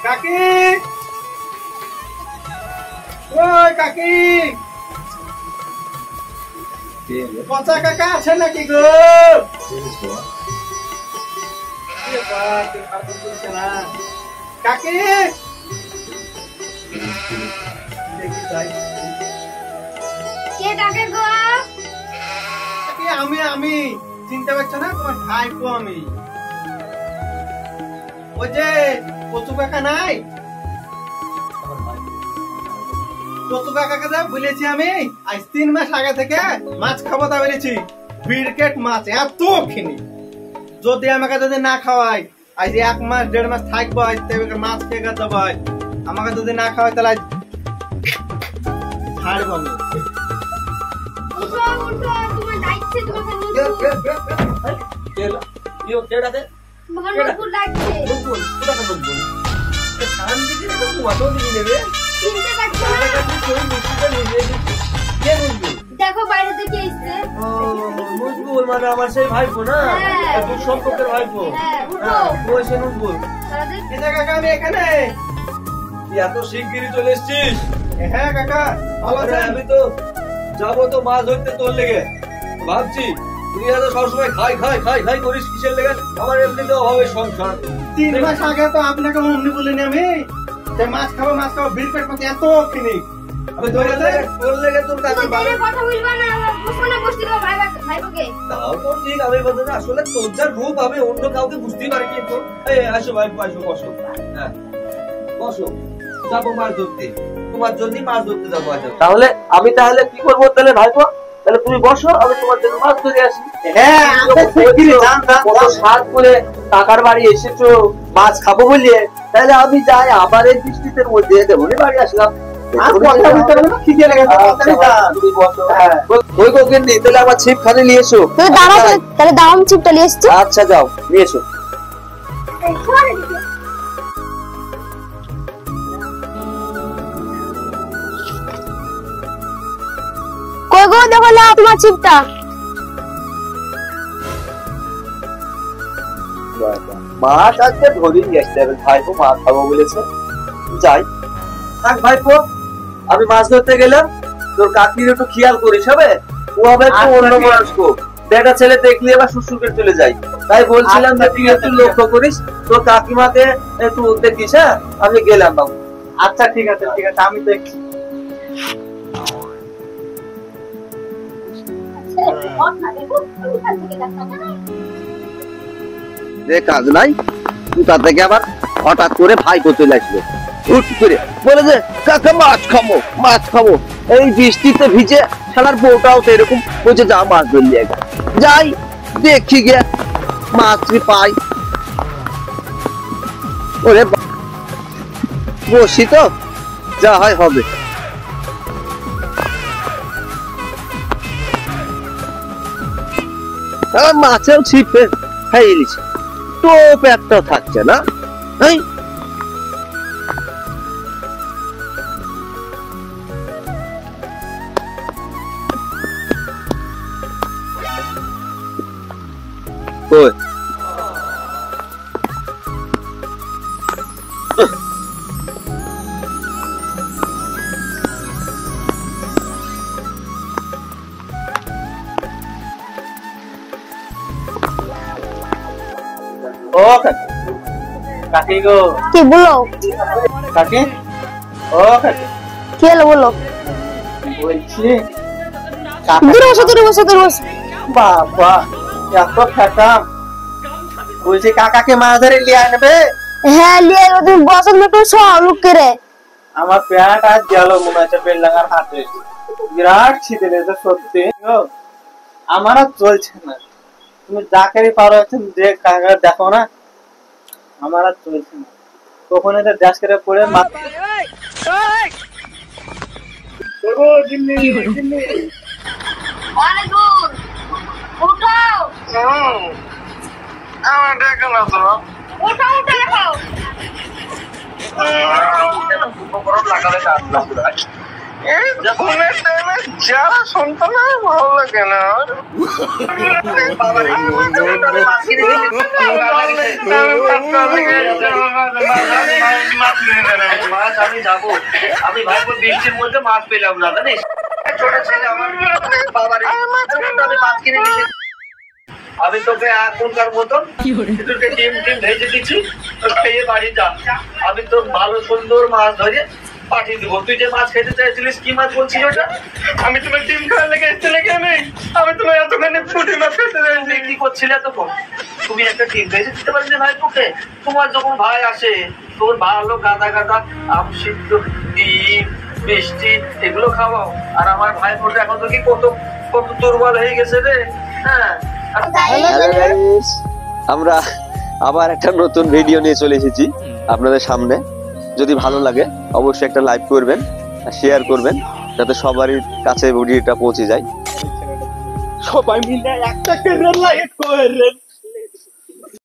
কাকি ওই কাকি পচা কাকা আছে নাকি গো? কাকি আমি আমি চিনতে পারছো না? তোমার ভাইপো আমি। ওই যে কচু কাকা নাই, কচু কাকাকে যা বলেছি আমি আজ 3 মাস আগে থেকে মাছ খাবো তা বলেছি। বিরকেট মাছ এত খিনি, যদি আমাকে যদি না খাওয়াই আজ 1 মাস 1.5 মাস থাকবো। আজ মাছ খেয়ে গেছে ভাই, আমাকে যদি না খাওয়াই তাহলে ছাড়বো আমি। দেখো বাইরে থেকে এসছে মুজবুল, মানে আমার সেই ভাইপো না, দূর সম্পর্কের ভাইপো। আমি এখানে এত শিগগিরই চলে এসছিস? হ্যাঁ কাকা ভালো আছে। আমি তো যাবো তো মাছ ধরতে তোর লেগে, ভাবছি তুই এত সবসময় খাই খাই খাই খাই করিস কিসের লেগে? আমার এমনিতে অভাবে সংসার। 3 মাস আগে তো আপনাকে অমনি বলিনি আমি যে মাছ খাবো মাছ খাবো, বিরকেট মাছ এত কিনি। আমি তোর লেগে তোর কাছে কথা বলবা না, বুঝবো বুঝতে দাও ভাইবোকে। তাও তো ঠিক, আমি বলতে না আসলে তোর যা রূপ আমি অন্য কাউকে বুঝতেই পারি কিন্তু। আসো ভাই, আসো, বসো। হ্যাঁ বসো, যাবো মাছ ধরতে, তোমার জন্য মাছ ধরতে যাবো। তাহলে আমি তাহলে কি করবো তাহলে ভাইপো? তাহলে তুমি বসো, আমি তোমার জন্য মাছ ধরে আসি। হ্যাঁ সাত করে কাকার বাড়ি এসেছো মাছ খাবো বলিয়ে, তাহলে আমি যাই আবার এই বৃষ্টিতে মধ্যে দেবো বাড়ি আসলাম। আমার ছিপ খানে নিয়ে এসো। তাহলে দাম ছিপটা নিয়ে এসছো? আচ্ছা যাও নিয়ে এসো। কই গো, দেখো না তোমার ছিপটা। মাছ আজকে ধরে নিয়ে আসতে হবে, ভাইপো মাছ খাবো বলেছে। যাই থাক ভাইপো, আমি মাছ ধরতে গেলাম। তোর কাকির একটু খেয়াল করিস হবে, ও হবে একটু অন্য মানুষ, বেটা ছেলে দেখলে আবার শ্বশুর করে চলে যাই। তাই বলছিলাম যে তুই একটু লক্ষ্য করিস, তোর কাকিমাকে একটু দেখিস। হ্যাঁ আমি গেলাম বাবু। আচ্ছা ঠিক আছে ঠিক আছে, আমি দেখছি। কাজ নাই, কোথা থেকে আবার হঠাৎ করে ভাইপো চলে আসলো হুট করে, বলে যে কাকা মাছ খাবো মাছ খাবো। এই বৃষ্টিতে ভিজে শালার বউটাও তো এরকম বলছে যা মাছ ধরলিয়ে যাই, দেখি গে মাছ পাই। ওরে বসি তো, যা হয় হবে। মাছেও ছিপে খাইয়ে নিচ্ছে, টোপ একটাও থাকছে না। ও কাকি গো, কি বলো কাকি? ও কাকি কি হলো বলো? বলছি দূরে বসো দূরে বসো দূরে বসো। বাবা এত খেতাম, বলছি কাকাকে মাছ ধরে লিয়ে আনবে? হ্যাঁ লিয়ে আনবে, তুমি বসো, তুমি একটু সব লুক করে। আমার পেট আজ গেল মনে হচ্ছে বেলডাঙ্গার হাটে, বিরাট খিদে লেগেছে সত্যি গো। আমার আর চলছে না, তুমি যাকে পারো যে কাকা দেখো না, আমার আর চলছে না। তখন এদের ড্যাশ করে পড়ে ফোনের টাইমে যারা শুনতো না ভালো লাগে না মাছ আমি যাবো, আমি ভাইপো বৃষ্টির মধ্যে মাছ পেলাম না জানিস, ছোট ছেলে আমার বাবার আমি মাছ কিনে নিয়ে আমি তোকে এখনকার মতন দুটো ডিম ভেজে দিচ্ছি, খেয়ে বাড়ি যা। আমি তো ভালো সুন্দর মাছ ধরে পাঠিয়ে দিব। তুই যে মাছ খেতে চাইছিলিস কি মাছ বলছিস ওটা? আমি তোমার ডিম খাওয়ার লেগে এসছে নাকি আমি তোমার এতখানি পুঁটি মাছ খেতে চাইছি। কি করছিলে তখন? তুমি একটা ডিম ভেজে দিতে পারবে ভাই তোকে? তোমার যখন ভাই আসে তখন ভালো গাদা গাদা আম সিদ্ধ ডিম মিষ্টি এগুলো খাওয়াও। আর আমার ভাই বলতে এখন তো কি কত কত দুর্বল হয়ে গেছে রে। হ্যাঁ, আমরা আবার একটা নতুন ভিডিও নিয়ে চলে এসেছি আপনাদের সামনে। যদি ভালো লাগে অবশ্যই একটা লাইক করবেন, শেয়ার করবেন, যাতে সবারই কাছে ভিডিওটা পৌঁছে যায়। সবাই মিলে একটা করে লাইক করেন।